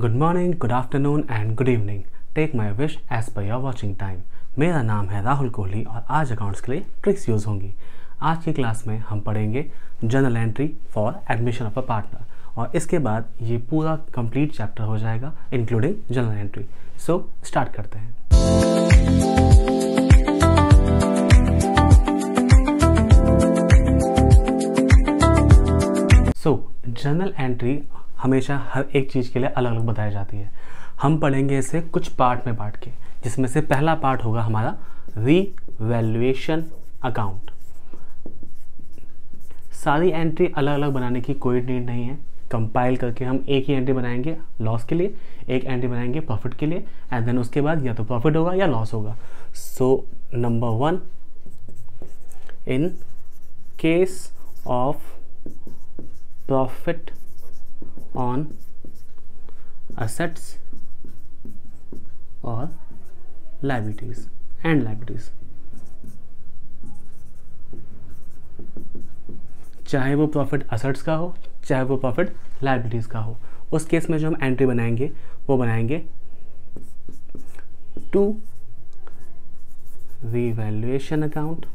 Good morning, good afternoon and good evening. Take my wish as per your watching time. मेरा नाम है राहुल कोहली और आज अकाउंट्स के लिए ट्रिक्स यूज़ होंगी। आज की क्लास में हम पढ़ेंगे journal entry for admission of a partner और इसके बाद ये पूरा कंप्लीट चैप्टर हो जाएगा including journal entry. So start करते हैं। जर्नल एंट्री हमेशा हर एक चीज़ के लिए अलग अलग बताई जाती है। हम पढ़ेंगे इसे कुछ पार्ट में बांट के, जिसमें से पहला पार्ट होगा हमारा रीवैल्यूएशन अकाउंट। सारी एंट्री अलग अलग बनाने की कोई नीड नहीं है। कंपाइल करके हम एक ही एंट्री बनाएंगे लॉस के लिए, एक एंट्री बनाएंगे प्रॉफिट के लिए, एंड देन उसके बाद या तो प्रॉफिट होगा या लॉस होगा। So number 1, in case of profit on assets or liabilities and liabilities, चाहे वो प्रॉफिट असेट्स का हो चाहे वो प्रॉफिट लाइबिलिटीज का हो, उस केस में जो हम एंट्री बनाएंगे वो बनाएंगे टू रीवैल्यूएशन अकाउंट,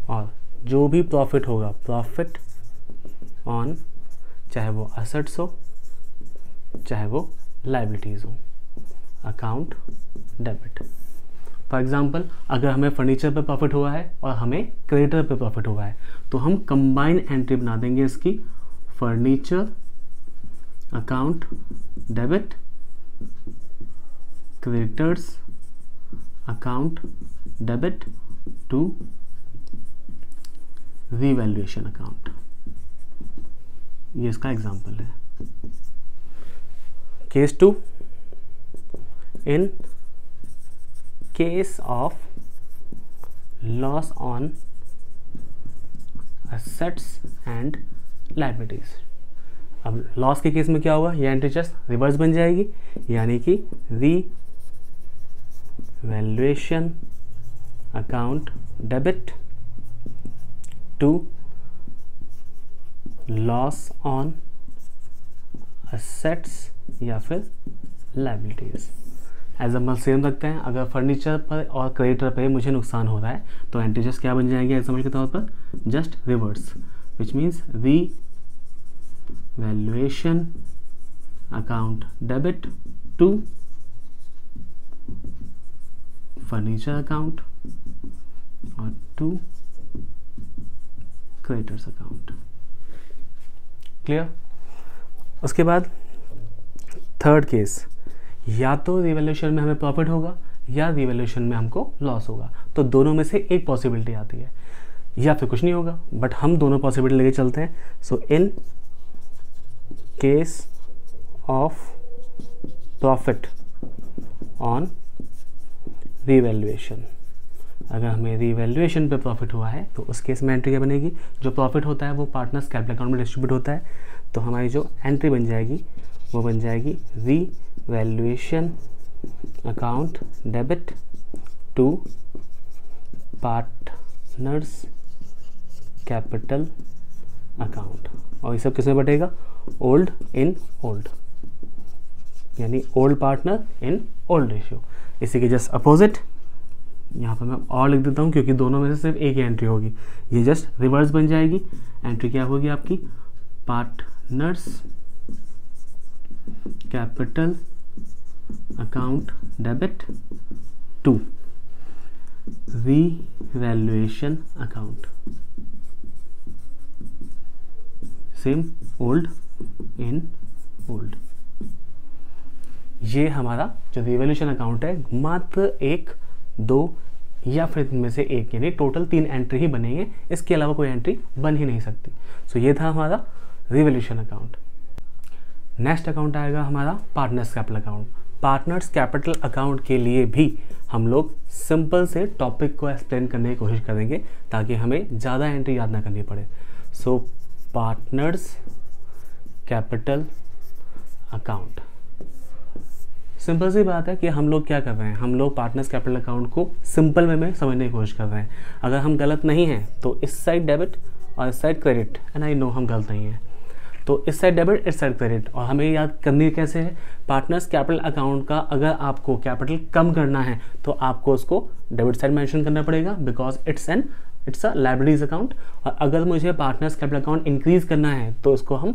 और जो भी प्रॉफिट होगा प्रॉफिट ऑन, चाहे वो असेट्स हो चाहे वो लाइबिलिटीज़ हो, अकाउंट डेबिट। फॉर एग्जांपल, अगर हमें फर्नीचर पे प्रॉफिट हुआ है और हमें क्रेडिटर पे प्रॉफिट हुआ है तो हम कंबाइन एंट्री बना देंगे इसकी, furniture account debit, creditors account debit to revaluation account. ये इसका एग्जाम्पल है। Case 2, in case of loss on assets and liabilities. अब लॉस के केस में क्या होगा, ये एंट्री जस्ट रिवर्स बन जाएगी, यानी कि revaluation account debit to loss on assets या फिर लाइबिलिटीज। एग्जाम्पल सेम रखते हैं। अगर फर्नीचर पर और क्रेडिटर पे मुझे नुकसान हो रहा है तो एंट्री जस्ट क्या बन जाएगी एग्जाम्पल के तौर पर, just reverse, which means revaluation account debit to furniture account और टू क्रेडिटर्स अकाउंट। क्लियर। उसके बाद थर्ड केस, या तो रिवैल्यूएशन में हमें प्रॉफिट होगा या रिवैल्यूएशन में हमको लॉस होगा, तो दोनों में से एक पॉसिबिलिटी आती है, या फिर कुछ नहीं होगा, बट हम दोनों पॉसिबिलिटी लेके चलते हैं। So in case of profit on revaluation, अगर हमें रीवैल्यूएशन पे प्रॉफिट हुआ है तो उस केस में एंट्री क्या बनेगी, जो प्रॉफिट होता है वो पार्टनर्स कैपिटल अकाउंट में डिस्ट्रीब्यूट होता है, तो हमारी जो एंट्री बन जाएगी वो बन जाएगी revaluation account debit to partners capital account. और ये सब किस में बटेगा, ओल्ड इन ओल्ड, यानी old partner in old ratio. इसी के जस्ट अपोजिट यहाँ पर मैं और लिख देता हूँ क्योंकि दोनों में से सिर्फ एक ही एंट्री होगी, ये जस्ट रिवर्स बन जाएगी। एंट्री क्या होगी आपकी, partners capital account debit to revaluation account, same old in old. ये हमारा जो रिवैल्यूएशन अकाउंट है मात्र 1, 2 या फिर इनमें से एक, यानी टोटल 3 एंट्री ही बनेंगे, इसके अलावा कोई एंट्री बन ही नहीं सकती। सो ये था हमारा रिवैल्यूएशन अकाउंट। नेक्स्ट अकाउंट आएगा हमारा partners capital account. Partners capital account के लिए भी हम लोग सिंपल से टॉपिक को एक्सप्लेन करने की कोशिश करेंगे ताकि हमें ज़्यादा एंट्री याद ना करनी पड़े। सो पार्टनर्स कैपिटल अकाउंट, सिंपल सी बात है कि हम लोग क्या कर रहे हैं, हम लोग पार्टनर्स कैपिटल अकाउंट को सिंपल वे में समझने की कोशिश कर रहे हैं। अगर हम गलत नहीं हैं तो इस साइड डेबिट और इस side credit, and I know हम गलत नहीं हैं, तो इस साइड डेबिट, इस साइड क्रेडिट। और हमें याद करनी कैसे है, पार्टनर्स कैपिटल अकाउंट का अगर आपको कैपिटल कम करना है तो आपको उसको डेबिट साइड मेंशन करना पड़ेगा, because it's a liabilities account. और अगर मुझे पार्टनर्स कैपिटल अकाउंट इंक्रीज करना है तो इसको हम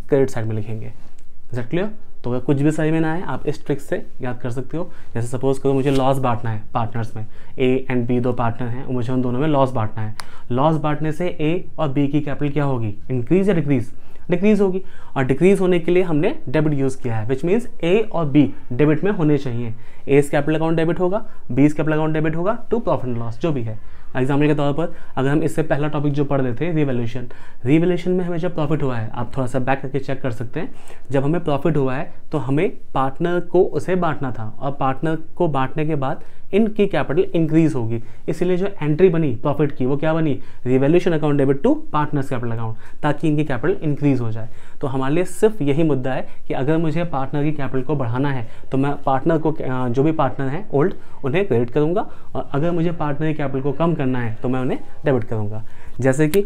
क्रेडिट साइड में लिखेंगे। Is that clear? तो अगर कुछ भी समझ में ना आए आप इस ट्रिक से याद कर सकते हो। जैसे सपोज करो मुझे लॉस बांटना है पार्टनर्स में, ए एंड बी दो पार्टनर हैं और मुझे उन दोनों में लॉस बांटना है। लॉस बांटने से ए और बी की कैपिटल क्या होगी, इंक्रीज या डिक्रीज? डिक्रीज होगी। और डिक्रीज होने के लिए हमने डेबिट यूज किया है, विच मीन्स ए और बी डेबिट में होने चाहिए। ए कैपिटल अकाउंट डेबिट होगा, बी कैपिटल अकाउंट डेबिट होगा टू प्रॉफिट एंड लॉस जो भी है। एग्जाम्पल के तौर पर अगर हम इससे पहला टॉपिक जो पढ़ रहे थे रिवैल्यूएशन में हमें जब प्रॉफिट हुआ है, आप थोड़ा सा बैक करके चेक कर सकते हैं, जब हमें प्रॉफिट हुआ है तो हमें पार्टनर को उसे बांटना था और पार्टनर को बांटने के बाद इनकी कैपिटल इंक्रीज होगी। इसीलिए जो एंट्री बनी प्रॉफिट की वो क्या बनी, revaluation account debit to partners capital account, ताकि इनकी कैपिटल इंक्रीज हो जाए। तो हमारे लिए सिर्फ यही मुद्दा है कि अगर मुझे पार्टनर की कैपिटल को बढ़ाना है तो मैं पार्टनर को जो भी पार्टनर हैं ओल्ड उन्हें क्रेडिट करूंगा, और अगर मुझे पार्टनर की कैपिटल को कम करना है तो मैं उन्हें डेबिट करूंगा। जैसे कि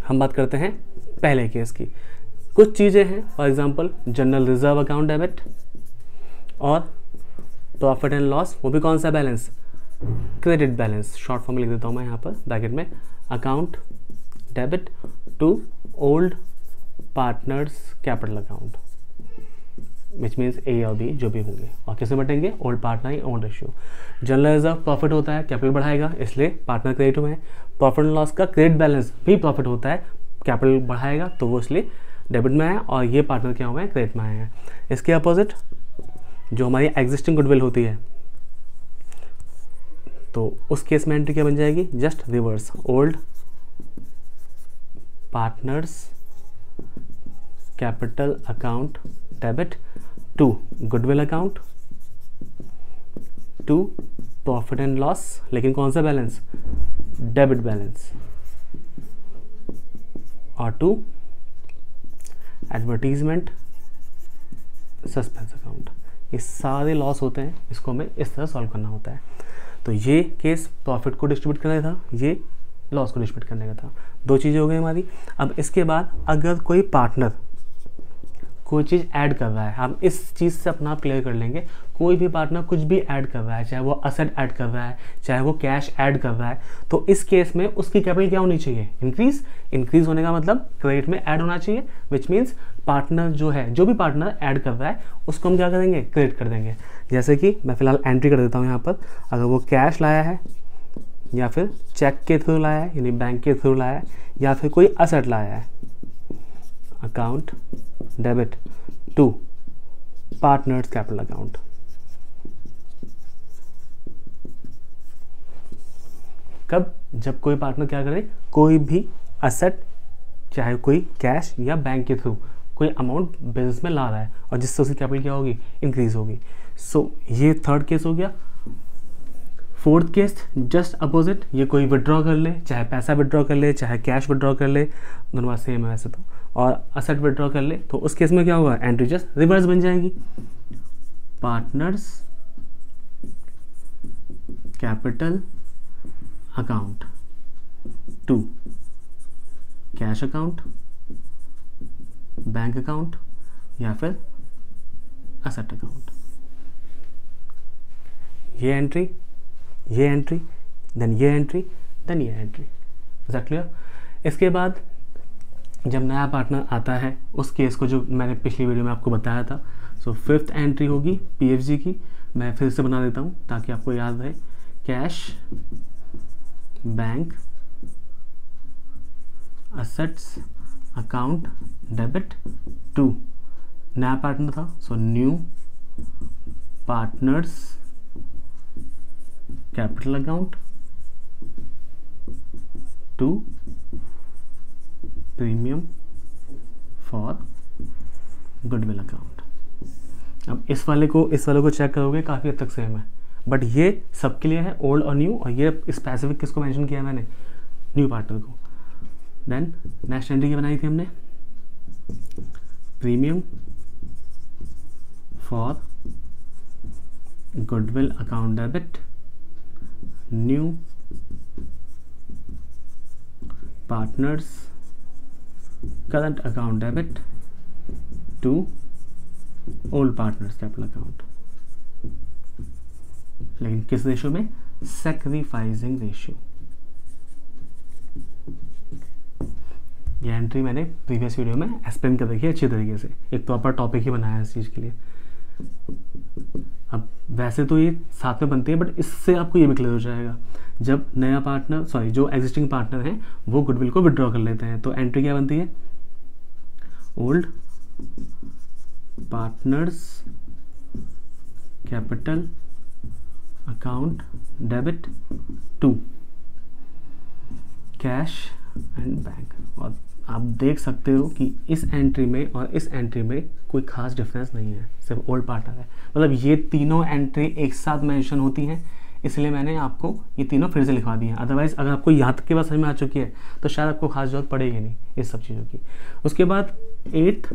हम बात करते हैं पहले केस की, कुछ चीज़ें हैं for example general reserve account debit और प्रॉफिट एंड लॉस, वो भी कौन सा balance, credit balance. Short form लिख देता हूँ मैं यहाँ पर ब्रैकेट में, account debit to old partners capital account, which means A और बी जो भी होंगे, और किसमें बटेंगे, old partner in old ratio. General reserve profit होता है, कैपिटल बढ़ाएगा इसलिए पार्टनर क्रेडिट हुए हैं। प्रॉफिट एंड लॉस का क्रेडिट बैलेंस भी प्रॉफिट होता है, कैपिटल बढ़ाएगा तो वो इसलिए डेबिट में आया, और ये पार्टनर क्या हुए हैं, क्रेडिट में आए हैं। इसके अपोजिट जो हमारी एग्जिस्टिंग गुडविल होती है तो उस केस में एंट्री क्या बन जाएगी, just reverse, old partners capital account debit to goodwill account to profit and loss, लेकिन कौन सा बैलेंस, डेबिट बैलेंस, और टू एडवर्टीजमेंट सस्पेंस अकाउंट। ये सारे लॉस होते हैं, इसको हमें इस तरह सॉल्व करना होता है। तो ये केस प्रॉफिट को डिस्ट्रीब्यूट करने का था, ये लॉस को डिस्ट्रीब्यूट करने का था। दो चीज़ें हो गई हमारी। अब इसके बाद अगर कोई पार्टनर कोई चीज़ ऐड कर रहा है, हम इस चीज़ से अपना आप क्लियर कर लेंगे, कोई भी पार्टनर कुछ भी ऐड कर रहा है, चाहे वो असेट ऐड कर रहा है, चाहे वो कैश ऐड कर रहा है, तो इस केस में उसकी कैपिटल क्या होनी चाहिए, इंक्रीज होने का मतलब क्रेडिट में ऐड होना चाहिए, विच मीन्स पार्टनर जो है, जो भी पार्टनर ऐड कर रहा है उसको हम क्या करेंगे, क्रेडिट कर देंगे। जैसे कि मैं फिलहाल एंट्री कर देता हूँ यहाँ पर, अगर वो कैश लाया है या फिर चेक के थ्रू लाया है यानी बैंक के थ्रू लाया है, या फिर कोई असेट लाया है, account debit to partners capital account. कब, जब कोई पार्टनर क्या करे, कोई भी असेट चाहे कोई कैश या बैंक के थ्रू कोई अमाउंट बिजनेस में ला रहा है और जिससे उसकी कैपिटल क्या होगी, इंक्रीज होगी। सो ये थर्ड केस हो गया। फोर्थ केस जस्ट अपोजिट, ये कोई विड्रॉ कर ले, चाहे पैसा विड्रॉ कर ले, चाहे कैश विड्रॉ कर ले, दोनों बात सेम है वैसे तो, और असेट विड्रॉ कर ले, तो उस केस में क्या होगा, एंट्री जस्ट रिवर्स बन जाएगी, partners capital account to cash account, bank account या फिर असेट अकाउंट। ये एंट्री, ये एंट्री, देन ये एंट्री, देन ये एंट्री। Is that clear? इसके बाद जब नया पार्टनर आता है, उस केस को जो मैंने पिछली वीडियो में आपको बताया था, सो फिफ्थ एंट्री होगी पीएफजी की। मैं फिर से बना देता हूँ ताकि आपको याद रहे, cash, bank, assets account debit to, नया पार्टनर था so new partners capital account to premium for goodwill account. अब इस वाले को चेक करोगे, काफ़ी हद तक सेम है, बट ये सबके लिए है, ओल्ड और न्यू, और ये स्पेसिफिक किसको मेंशन किया है मैंने, न्यू पार्टनर को। देन नेक्स्ट एंट्री की बनाई थी हमने, premium for goodwill account debit new partners current account debit to old partners capital account, लेकिन किस रेशियो में? Sacrificing ratio. ये एंट्री मैंने प्रीवियस वीडियो में एक्सप्लेन कर रखी है अच्छी तरीके से, एक प्रॉपर टॉपिक ही बनाया है इस चीज़ के लिए। अब वैसे तो ये साथ में बनती है, बट इससे आपको ये भी क्लियर हो जाएगा, जब नया पार्टनर जो एग्जिस्टिंग पार्टनर हैं वो गुडविल को विड्रॉ कर लेते हैं, तो एंट्री क्या बनती है? Old partners capital account debit to cash and bank. और आप देख सकते हो कि इस एंट्री में और इस एंट्री में कोई खास डिफरेंस नहीं है, सिर्फ ओल्ड पार्टनर है। मतलब ये तीनों एंट्री एक साथ मेंशन होती हैं, इसलिए मैंने आपको ये तीनों फिर से लिखवा दी हैं। अदरवाइज़ अगर आपको यहाँ तक की बात समझ में आ चुकी है तो शायद आपको खास जरूरत पड़ेगी नहीं इस सब चीज़ों की। उसके बाद 8th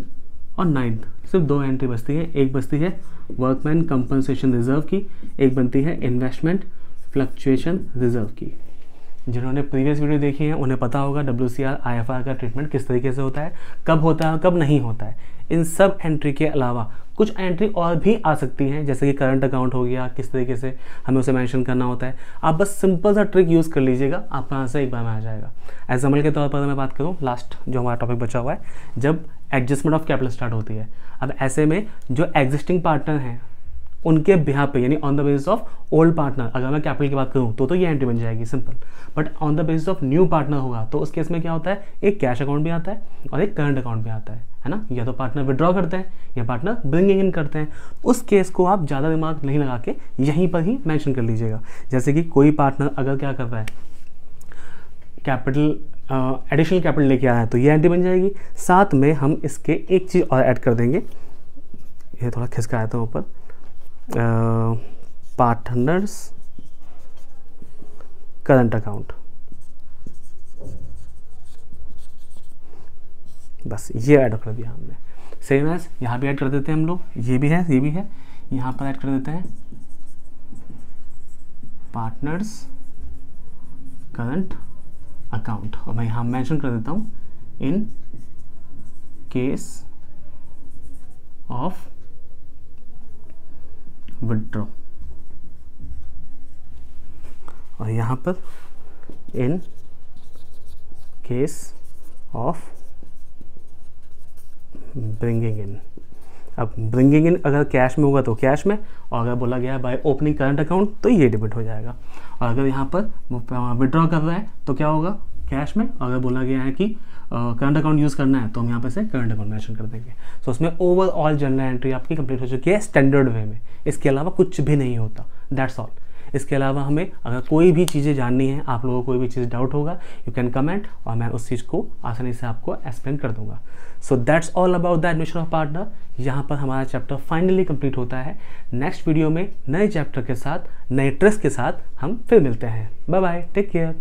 और 9th सिर्फ 2 एंट्री बचती है। एक बचती है वर्कमैन कंपनसेशन रिजर्व की, एक बनती है इन्वेस्टमेंट फ्लक्चुएशन रिजर्व की। जिन्होंने प्रीवियस वीडियो देखी है उन्हें पता होगा WCR IFR का ट्रीटमेंट किस तरीके से होता है, कब होता है कब नहीं होता है। इन सब एंट्री के अलावा कुछ एंट्री और भी आ सकती हैं, जैसे कि करंट अकाउंट हो गया, किस तरीके से हमें उसे मेंशन करना होता है। आप बस सिंपल सा ट्रिक यूज़ कर लीजिएगा, आपका आंसर एक बार में आ जाएगा। एग्जाम्पल के तौर पर मैं बात करूँ, लास्ट जो हमारा टॉपिक बचा हुआ है, जब एडजस्टमेंट ऑफ कैपिटल स्टार्ट होती है। अब ऐसे में जो एग्जिस्टिंग पार्टनर हैं उनके बिहार पे, यानी on the basis of old partner, अगर मैं कैपिटल की बात करूँ तो ये एंट्री बन जाएगी simple. But on the basis of new partner होगा तो उस केस में क्या होता है, एक कैश अकाउंट भी आता है और एक करंट अकाउंट भी आता है ना। या तो पार्टनर विड्रॉ करते हैं या पार्टनर ब्रिंगिंग इन करते हैं। उस केस को आप ज़्यादा दिमाग नहीं लगा के यहीं पर ही मेंशन कर लीजिएगा। जैसे कि कोई पार्टनर अगर क्या कर रहा है, कैपिटल एडिशनल कैपिटल लेके आया है, तो ये एंट्री बन जाएगी। साथ में हम इसके एक चीज़ और ऐड कर देंगे, ये थोड़ा खिसका आया था ऊपर, पार्टनर्स करंट अकाउंट। बस ये ऐड कर दिया हमने। सेम एज यहाँ भी ऐड कर देते हैं हम लोग, ये भी है ये भी है, यहाँ पर ऐड कर देते हैं पार्टनर्स करंट अकाउंट। और मैं यहाँ मेंशन कर देता हूँ इन केस ऑफ विड्रॉ, और यहाँ पर इन केस ऑफ ब्रिंगिंग इन। अब ब्रिंगिंग इन अगर कैश में होगा तो कैश में, और अगर बोला गया है बाय ओपनिंग करंट अकाउंट तो ये डेबिट हो जाएगा। और अगर यहाँ पर विड्रॉ कर रहा है तो क्या होगा, कैश में। और अगर बोला गया है कि करंट अकाउंट यूज़ करना है तो हम यहाँ पे से करंट अकाउंट मेंशन कर देंगे। सो उसमें ओवरऑल जनरल एंट्री आपकी कंप्लीट हो चुकी है स्टैंडर्ड वे में। इसके अलावा कुछ भी नहीं होता, दैट्स ऑल। इसके अलावा हमें अगर कोई भी चीज़ें जाननी है, आप लोगों को कोई भी चीज़ डाउट होगा, यू कैन कमेंट और मैं उस चीज़ को आसानी से आपको एक्सप्लेन कर दूंगा। So that's all about the admission of partner. यहाँ पर हमारा चैप्टर फाइनली कंप्लीट होता है। नेक्स्ट वीडियो में नए चैप्टर के साथ, नए ट्रिक्स के साथ हम फिर मिलते हैं। Bye bye, take care.